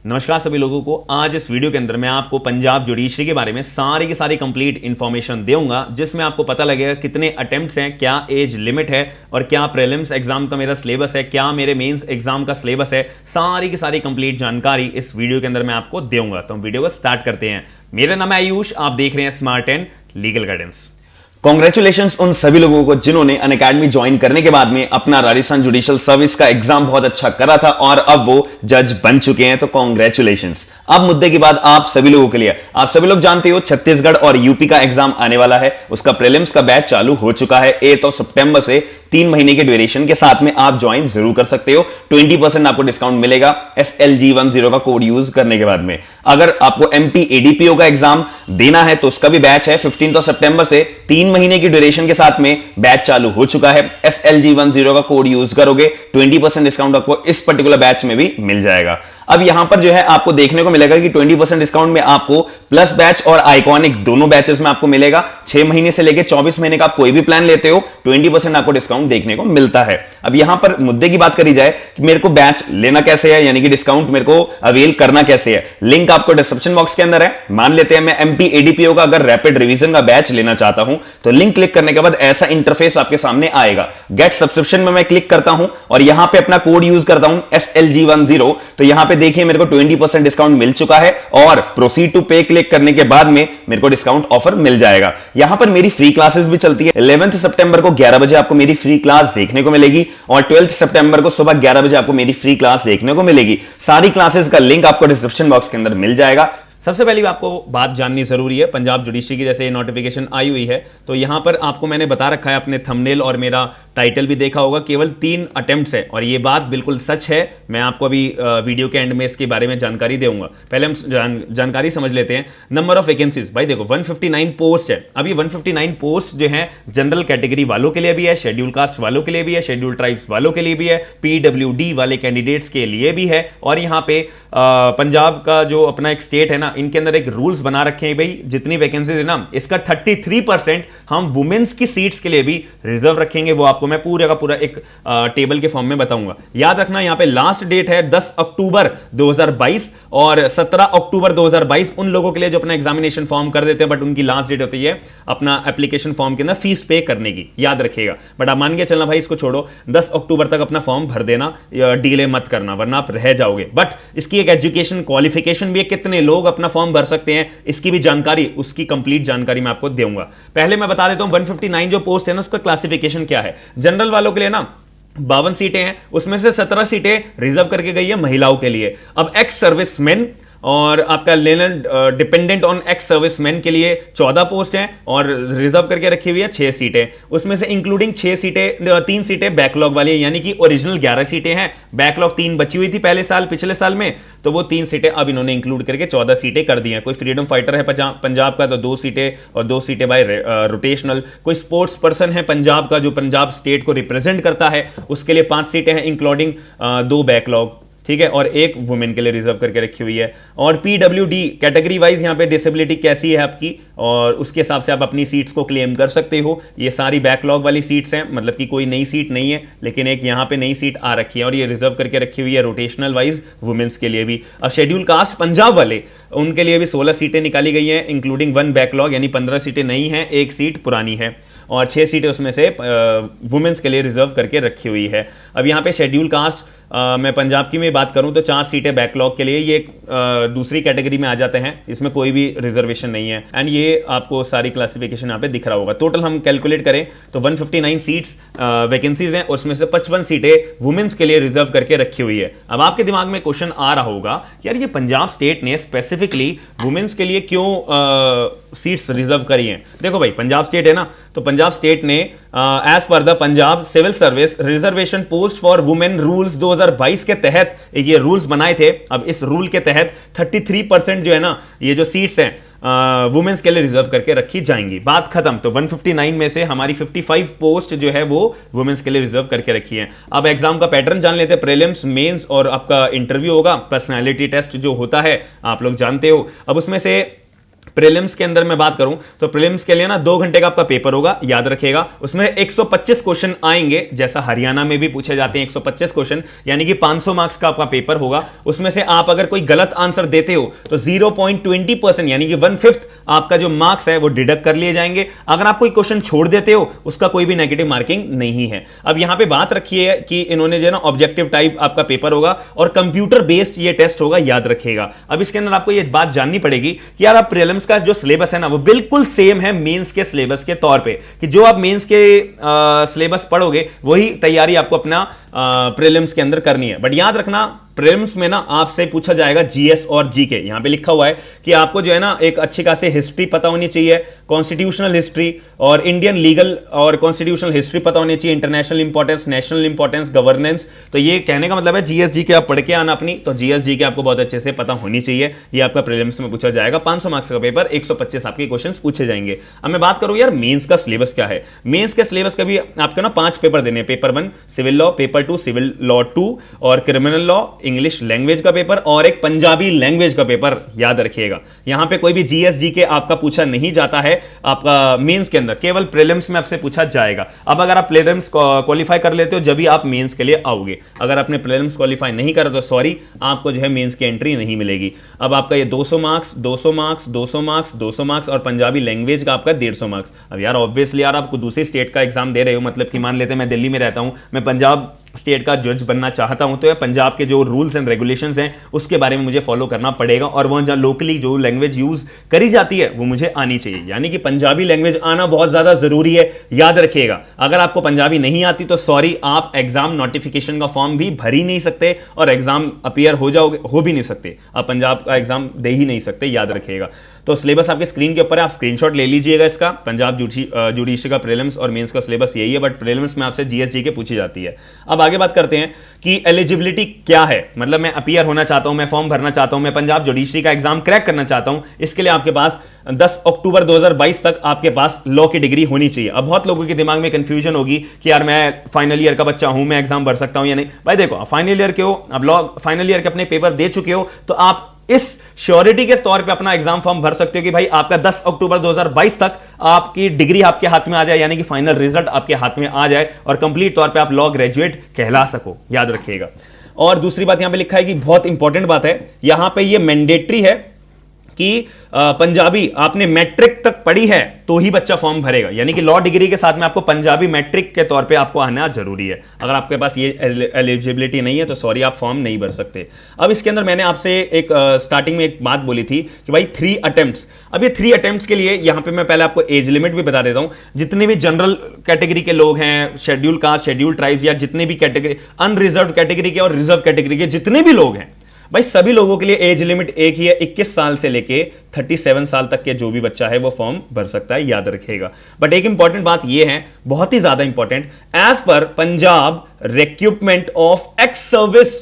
नमस्कार सभी लोगों को। आज इस वीडियो के अंदर मैं आपको पंजाब जुडिशरी के बारे में सारी की सारी कंप्लीट इंफॉर्मेशन दूंगा, जिसमें आपको पता लगेगा कितने अटेम्प्ट्स हैं, क्या एज लिमिट है और क्या प्रीलिम्स एग्जाम का मेरा सिलेबस है, क्या मेरे मेंस एग्जाम का सिलेबस है। सारी की सारी कंप्लीट जानकारी इस वीडियो के अंदर मैं आपको दूंगा। तो हम वीडियो को स्टार्ट करते हैं। मेरा नाम है आयुष, आप देख रहे हैं smart and legal guidance. Congratulations उन सभी लोगों को जिन्होंने अनअकैडमी ज्वाइन करने के बाद में अपना राजस्थान जुडिशियल सर्विस का एग्जाम बहुत अच्छा करा था और अब वो जज बन चुके हैं। तो कांग्रेचुलेशंस। अब मुद्दे की बात आप सभी लोगों के लिए, आप सभी लोग जानते हो छत्तीसगढ़ और यूपी का एग्जाम आने वाला है। उसका प्रीलिम्स का बैच चालू हो चुका है। 8 सितंबर से 3 महीने के ड्यूरेशन के साथ में आप ज्वाइन जरूर कर सकते हो। 20% आपको डिस्काउंट मिलेगा SLG10 का कोड यूज करने के बाद में। अगर आपको MP ADPO का एग्जाम देना है तो उसका भी बैच है 15 सितंबर से 3 महीने की ड्यूरेशन के साथ में बैच चालू हो चुका है। SLG10 का कोड यूज करोगे 20% डिस्काउंट आपको इस पर्टिकुलर बैच में भी मिल जाएगा। अब यहां पर जो है आपको देखने को मिलेगा कि 20% डिस्काउंट में आपको प्लस बैच और आइकॉनिक दोनों बैचेस में आपको मिलेगा। 6 महीने से लेकर 24 महीने का आप कोई भी प्लान लेते हो 20% आपको डिस्काउंट देखने को मिलता है। अब यहां पर मुद्दे की बात करी जाए कि मेरे को बैच लेना कैसे है, यानी कि डिस्काउंट मेरे को अवेल करना कैसे है। लिंक आपको डिस्क्रिप्शन बॉक्स के अंदर है। मान लेते हैं मैं MP ADPO का अगर रैपिड रिवीजन का बैच लेना चाहता हूं तो लिंक क्लिक करने के बाद ऐसा इंटरफेस आपके सामने आएगा। गेट सब्सक्रिप्शन में मैं क्लिक करता हूं और यहां पे अपना कोड यूज करता हूं SLG10। तो यहां पे देखिए मेरे को 20% डिस्काउंट मिल चुका है और प्रोसीड टू पे क्लिक करने के बाद में मेरे को डिस्काउंट ऑफर मिल जाएगा। यहां पर मेरी फ्री क्लासेस भी चलती है। 11 सितंबर को 11 बजे आपको मेरी फ्री क्लास देखने को मिलेगी और 12 सितंबर को सुबह 11 बजे आपको मेरी फ्री क्लास देखने को मिलेगी। सारी क्लासेस का लिंक आपको डिस्क्रिप्शन बॉक्स के अंदर मिल जाएगा। सबसे पहले आपको बात जाननी जरूरी है, पंजाब जुडिशरी की जैसे नोटिफिकेशन आई हुई है तो यहां पर आपको मैंने बता रखा है, अपने थंबनेल और मेरा टाइटल भी देखा होगा, केवल 3 अटेम्प्ट्स है और ये बात बिल्कुल सच है। मैं आपको अभी वीडियो के एंड में इसके बारे में जानकारी दूंगा। पहले हम जानकारी समझ लेते हैं। नंबर ऑफ वैकेंसीज, भाई देखो 159 पोस्ट है। अभी 159 पोस्ट जो है जनरल कैटेगरी वालों के लिए भी है, शेड्यूल कास्ट वालों के लिए भी है, शेड्यूल ट्राइब्स वालों के लिए भी है, PWD वाले कैंडिडेट्स के लिए भी है। और यहाँ पे पंजाब का जो अपना एक स्टेट है ना, इनके अंदर एक रूल्स बना रखे हैं भाई, जितनी वैकेंसीज है ना इसका 33% हम वुमेन्स की सीट्स के लिए भी रिजर्व रखेंगे। वो आपको मैं पूरा का पूरा एक टेबल के फॉर्म में बताऊंगा। याद रखना यहां पे लास्ट डेट है 10 अक्टूबर 2022 और 17 अक्टूबर 2022 उन लोगों के लिए जो अपना एग्जामिनेशन फॉर्म कर देते हैं, बट उनकी लास्ट डेट होती है अपना एप्लीकेशन फॉर्म के अंदर फीस पे करने की, याद रखिएगा। बट आप मान के चलना भाई, इसको छोड़ो, 10 अक्टूबर तक अपना फॉर्म भर देना, डिले मत करना वरना आप रह जाओगे। बट इसकी एक एजुकेशन क्वालिफिकेशन भी है, कितने लोग अपना फॉर्म भर सकते हैं इसकी भी जानकारी, उसकी कंप्लीट जानकारी मैं आपको दूंगा। पहले मैं बता देता हूं 159 जो पोस्ट है ना उसका क्लासिफिकेशन क्या है। जनरल वालों के लिए ना 52 सीटें हैं, उसमें से 17 सीटें रिजर्व करके गई है महिलाओं के लिए। अब एक्स सर्विसमैन और आपका Lennon dependent on ex serviceman के लिए 14 पोस्ट हैं और रिजर्व करके रखी हुई है 6 सीटें। उसमें से इंक्लूडिंग 6 सीटें, 3 सीटें बैकलॉग वाली है, यानी कि ओरिजिनल 11 सीटें हैं, बैकलॉग 3 बची हुई थी पिछले साल में, तो वो 3 सीटें अब इन्होंने इंक्लूड करके 14 सीटें कर दी हैं। कोई फ्रीडम फाइटर है पंजाब का तो 2 सीटें और 2 सीटें बाय रोटेशनल। कोई स्पोर्ट्स पर्सन है पंजाब का जो पंजाब स्टेट को रिप्रेजेंट करता है, उसके लिए 5 सीटें हैं इंक्लूडिंग 2 बैकलॉग, ठीक है, और 1 वुमेन के लिए रिजर्व करके रखी हुई है। और PWD कैटेगरी वाइज यहाँ पे डिसेबिलिटी कैसी है आपकी और उसके हिसाब से आप अपनी सीट्स को क्लेम कर सकते हो। ये सारी बैकलॉग वाली सीट्स हैं, मतलब कि कोई नई सीट नहीं है, लेकिन एक यहाँ पे नई सीट आ रखी है और ये रिजर्व करके रखी हुई है रोटेशनल वाइज वुमेन्स के लिए भी। अब शेड्यूल कास्ट पंजाब वाले, उनके लिए भी 16 सीटें निकाली गई हैं इंक्लूडिंग 1 बैकलॉग, यानी 15 सीटें नई हैं, 1 सीट पुरानी है और 6 सीटें उसमें से वुमेन्स के लिए रिजर्व करके रखी हुई है। अब यहाँ पे शेड्यूल कास्ट मैं पंजाब की में बात करूं तो 4 सीटें बैकलॉग के लिए, ये दूसरी कैटेगरी में आ जाते हैं, इसमें कोई भी रिजर्वेशन नहीं है। एंड ये आपको सारी क्लासिफिकेशन यहाँ पे दिख रहा होगा। टोटल हम कैलकुलेट करें तो 159 सीट्स वैकेंसीज हैं, उसमें से 55 सीटें वुमेन्स के लिए रिजर्व करके रखी हुई है। अब आपके दिमाग में क्वेश्चन आ रहा होगा यार ये पंजाब स्टेट ने स्पेसिफिकली वुमेन्स के लिए क्यों सीट्स रिजर्व करी हैं। देखो भाई पंजाब स्टेट है ना, तो पंजाब स्टेट ने as per the Punjab civil service reservation post for women rules 2022 के तहत ये रूल्स बनाए थे। अब इस रूल के तहत 33% जो है ना ये जो सीट्स हैं वुमेन्स के लिए रिजर्व करके रखी जाएंगी। बात खत्म। तो 159 में से हमारी 55 पोस्ट जो है वो वुमेन्स के लिए रिजर्व करके रखी है। अब एग्जाम का पैटर्न जान लेते हैं। प्रीलिम्स, मेंस और आपका इंटरव्यू होगा। पर्सनालिटी टेस्ट जो होता है आप लोग जानते हो। अब उसमें से प्रीलिम्स के अंदर मैं बात करूं तो प्रीलिम्स के लिए ना 2 घंटे का आपका पेपर होगा, याद रखिएगा। उसमें 125 क्वेश्चन आएंगे, जैसा हरियाणा में भी पूछे जाते हैं 125 क्वेश्चन, यानी कि 500 मार्क्स का आपका पेपर होगा। उसमें से आप अगर कोई गलत आंसर देते हो तो 0.20% यानी कि 1/5 आपका जो मार्क्स है वो डिडक्ट कर लिए जाएंगे। अगर आप कोई क्वेश्चन छोड़ देते हो उसका कोई भी नेगेटिव मार्किंग नहीं है। अब यहां पे बात रखी है कि इन्होंने जो है ना ऑब्जेक्टिव टाइप आपका पेपर होगा और कंप्यूटर बेस्ड ये टेस्ट होगा, याद रखिएगा। अब इसके अंदर आपको ये बात जाननी पड़ेगी कि यार आप प्रीलिम्स का जो सिलेबस है ना वो बिल्कुल सेम है मेंस के सिलेबस के तौर पे, कि जो आप मेंस के सिलेबस पढ़ोगे वही तैयारी आपको अपना प्रीलिम्स के अंदर करनी है। बट याद रखना प्रीलिम्स में ना आपसे पूछा जाएगा जीएस और जीके। यहां पे लिखा हुआ है कि आपको जो है ना एक अच्छी खासी हिस्ट्री पता होनी चाहिए, कॉन्स्टिट्यूशनल हिस्ट्री और इंडियन लीगल और कॉन्स्टिट्यूशनल हिस्ट्री पता होनी चाहिए, international importance, national importance, governance. तो ये कहने का मतलब है जीएस जीके आप पढ़ के आना अपनी, तो जीएस जीके आपको बहुत अच्छे से पता होनी चाहिए। ये आपका प्रीलिम्स में पूछा जाएगा। 500 मार्क्स का पेपर, 125 आपके क्वेश्चन पूछे जाएंगे। अब मैं बात करूं यार मेंस का सिलेबस क्या है। मेंस के सिलेबस का भी आपको ना 5 पेपर देने हैं। Paper 1 civil law, paper 2 civil law 2 और क्रिमिनल लॉ, इंग्लिश लैंग्वेज का पेपर और एक पंजाबी लैंग्वेज का पेपर, याद रखिएगा। यहां पे कोई भी जीएस जीके आपका पूछा नहीं जाता है आपका मेंस के अंदर, केवल प्रीलिम्स में आपसे पूछा जाएगा। अब अगर आप प्रीलिम्स क्वालिफाई कर लेते हो जब भी आप मेंस के लिए आओगे, अगर आपने प्रीलिम्स क्वालिफाई नहीं करा तो सॉरी, आपको जो है मेंस की एंट्री नहीं मिलेगी। अब आपका ये 200 मार्क्स 200 मार्क्स 200 मार्क्स 200 मार्क्स और पंजाबी लैंग्वेज का आपका 150 मार्क्स। अब यार ऑब्वियसली यार आपको दूसरी स्टेट का एग्जाम दे रहे हो, मतलब कि मान लेते हैं मैं दिल्ली में रहता हूं, मैं पंजाब स्टेट का जज बनना चाहता हूं, तो यह पंजाब के जो रूल्स एंड रेगुलेशंस हैं उसके बारे में मुझे फॉलो करना पड़ेगा और वहां जहां लोकली जो लैंग्वेज यूज करी जाती है वो मुझे आनी चाहिए, यानी कि पंजाबी लैंग्वेज आना बहुत ज्यादा जरूरी है, याद रखिएगा। अगर आपको पंजाबी नहीं आती तो सॉरी, आप एग्जाम नोटिफिकेशन का फॉर्म भी भर ही नहीं सकते और एग्जाम अपीयर हो भी नहीं सकते, आप पंजाब का एग्जाम दे ही नहीं सकते, याद रखिएगा। तो सिलेबस आपके स्क्रीन के ऊपर है, आप स्क्रीनशॉट ले लीजिएगा इसका। पंजाब जुडिशरी का प्रीलिम्स और मेंस का सिलेबस यही है, बट प्रीलिम्स में आपसे जीएस जीके पूछी जाती है। अब आगे बात करते हैं कि एलिजिबिलिटी क्या है, मतलब मैं अपीयर होना चाहता हूं, मैं फॉर्म भरना चाहता हूं, मैं पंजाब जुडिशरी का एग्जाम क्रैक करना चाहता हूं, इसके लिए आपके पास 10 अक्टूबर 2022 तक आपके पास लॉ की डिग्री होनी चाहिए। अब बहुत लोगों के दिमाग में कंफ्यूजन होगी कि यार मैं फाइनल ईयर का बच्चा हूं, मैं एग्जाम भर सकता हूं या नहीं। भाई देखो, फाइनल ईयर के हो, अब लॉ फाइनल ईयर के अपने पेपर दे चुके हो, तो आप इस श्योरिटी के तौर पे अपना एग्जाम फॉर्म भर सकते हो कि भाई आपका 10 अक्टूबर 2022 तक आपकी डिग्री आपके हाथ में आ जाए, यानी कि फाइनल रिजल्ट आपके हाथ में आ जाए और कंप्लीट तौर पे आप लॉ ग्रेजुएट कहला सको, याद रखिएगा। और दूसरी बात यहां पे लिखा है कि बहुत इंपॉर्टेंट बात है, यहां पे ये मैंडेटरी है कि पंजाबी आपने मैट्रिक तक पढ़ी है तो ही बच्चा फॉर्म भरेगा, यानी कि लॉ डिग्री के साथ में आपको पंजाबी मैट्रिक के तौर पे आपको आना जरूरी है। अगर आपके पास ये एलिजिबिलिटी नहीं है तो सॉरी, आप फॉर्म नहीं भर सकते। अब इसके अंदर मैंने आपसे एक स्टार्टिंग में एक बात बोली थी कि भाई 3 अटेम्प्ट्स। अब ये 3 अटेम्प्ट्स के लिए यहां पे मैं पहले आपको एज लिमिट भी बता देता हूं। जितने भी जनरल कैटेगरी के लोग हैं, शेड्यूल कास्ट, शेड्यूल ट्राइब्स या जितने भी कैटेगरी, अनरिजर्व कैटेगरी के और रिजर्व कैटेगरी के जितने भी लोग हैं, भाई सभी लोगों के लिए एज लिमिट एक ही है। 21 साल से लेके 37 साल तक के जो भी बच्चा है वो फॉर्म भर सकता है, याद रखिएगा। बट एक इंपॉर्टेंट बात ये है, बहुत ही ज्यादा important, as per Punjab recruitment of ex service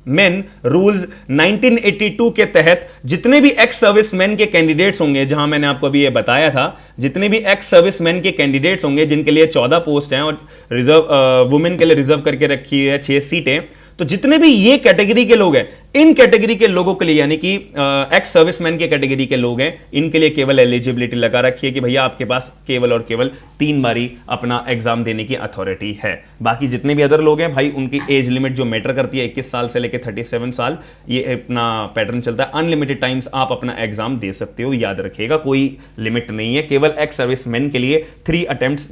man rules 1982 के तहत जितने भी एक्स सर्विस मैन के कैंडिडेट्स होंगे, जहां मैंने आपको अभी ये बताया था, जितने भी एक्स सर्विस मैन के कैंडिडेट्स होंगे जिनके लिए 14 पोस्ट हैं और रिजर्व वुमेन के लिए रिजर्व करके रखी है 6 सीटें, तो जितने भी ये कैटेगरी के लोग हैं, इन कैटेगरी के लोगों के लिए, यानी कि एक्स सर्विसमैन के कैटेगरी के लोग हैं, इनके लिए केवल एलिजिबिलिटी लगा रखी है कि भैया आपके पास केवल और केवल 3 बारी अपना एग्जाम देने की अथॉरिटी है। बाकी जितने भी अदर लोग हैं भाई, उनकी एज लिमिट जो मैटर करती है 21 साल से लेकर 37 साल, ये अपना पैटर्न चलता है। अनलिमिटेड टाइम्स आप अपना एग्जाम दे सकते हो, याद रखिएगा, कोई लिमिट नहीं है। केवल एक्स सर्विसमैन के लिए 3 अटेम्प्ट्स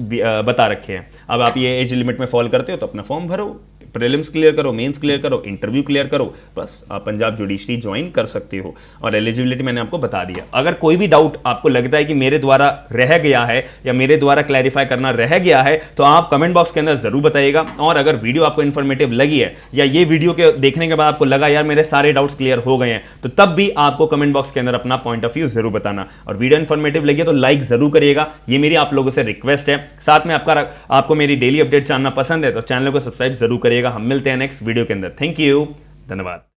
बता रखे हैं। अब आप ये एज लिमिट में फॉल करते हो तो अपना फॉर्म भरो, प्रीलिम्स क्लियर करो, मेंस क्लियर करो, इंटरव्यू क्लियर करो, बस आप पंजाब जुडिशरी ज्वाइन कर सकते हो। और एलिजिबिलिटी मैंने आपको बता दिया। अगर कोई भी डाउट आपको लगता है कि मेरे द्वारा रह गया है या मेरे द्वारा क्लैरिफाई करना रह गया है, तो आप कमेंट बॉक्स के अंदर जरूर बताइएगा। और अगर वीडियो आपको इन्फॉर्मेटिव लगी है या ये वीडियो के देखने के बाद आपको लगा यार मेरे सारे डाउट्स क्लियर हो गए हैं, तो तब भी आपको कमेंट बॉक्स के अंदर अपना पॉइंट ऑफ व्यू जरूर बताना। और वीडियो इन्फॉर्मेटिव लगी है तो लाइक जरूर करिएगा, ये मेरी आप लोगों से रिक्वेस्ट है। साथ में आपको मेरी डेली अपडेट जानना पसंद है तो चैनल को सब्सक्राइब जरूर करिएगा। हम मिलते हैं नेक्स्ट वीडियो के अंदर। थैंक यू, धन्यवाद।